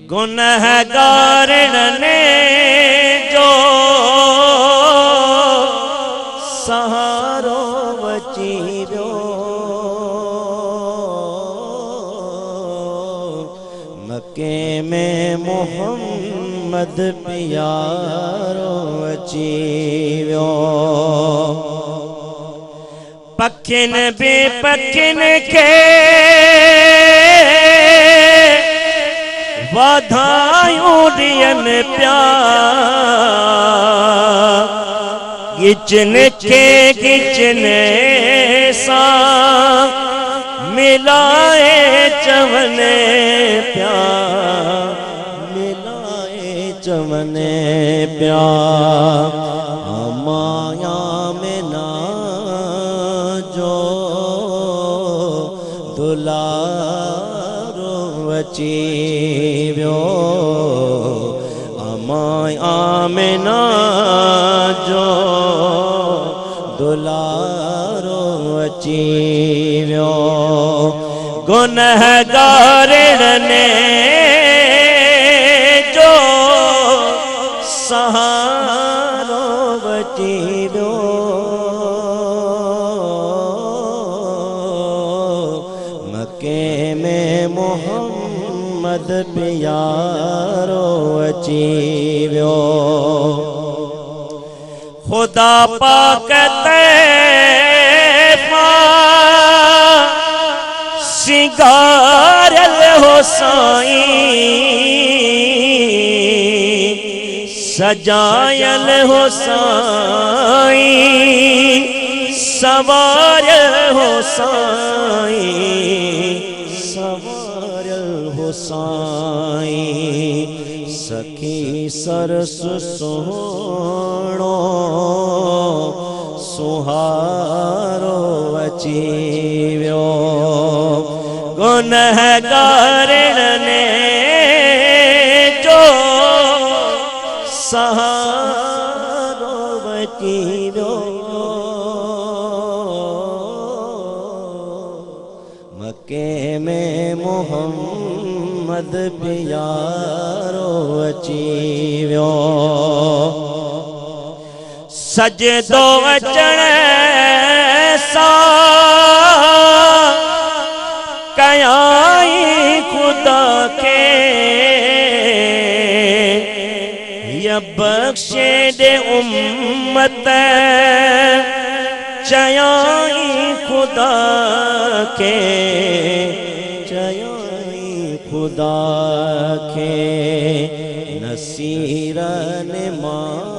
गुनहगारन ने जो सहारो वचीरो मक्के में मोहम्मद प्यारो वचीरो पखिन बेपखिन के वाधायूं दियन प्यार गिचन के गिचन सा मिलाए चवने प्यार मिलाए चवने प्यार माया में ना जो दुलारो वचीव्यो माया में ना जो दुलारो वचीव्यो गुनहगारन ने जो सहारो वचीव्यो मक्के में मोहम्मद प्यारो वचीव्यो खुदा पाक तैफा सिंगारल हो साईं सजायल हो साईं सवारल हो साईं सवारल हो साईं सखी सरस सोहणो सुहारो वचीव्यो गुनहगारन ने जो सहारो वचीव्यो मक्के में मोहम्मद प्यारो वचीव्यो सजदो अचण सा कयाई खुदा के या बख्शे दे उम्मत चयाई खुदा के चयाई खुदा के नसीरन माणा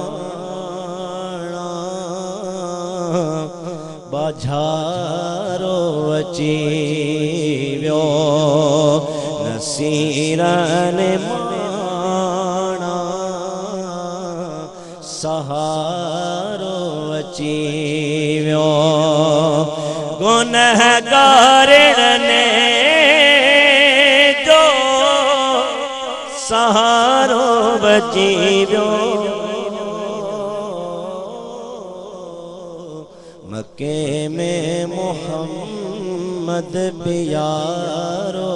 बाझारो वचीव्यो नसीरन माणा सहारो वचीव्यो गुनहगारन ने जो सहारो वचीव्यो मक्के में मोहम्मद प्यारो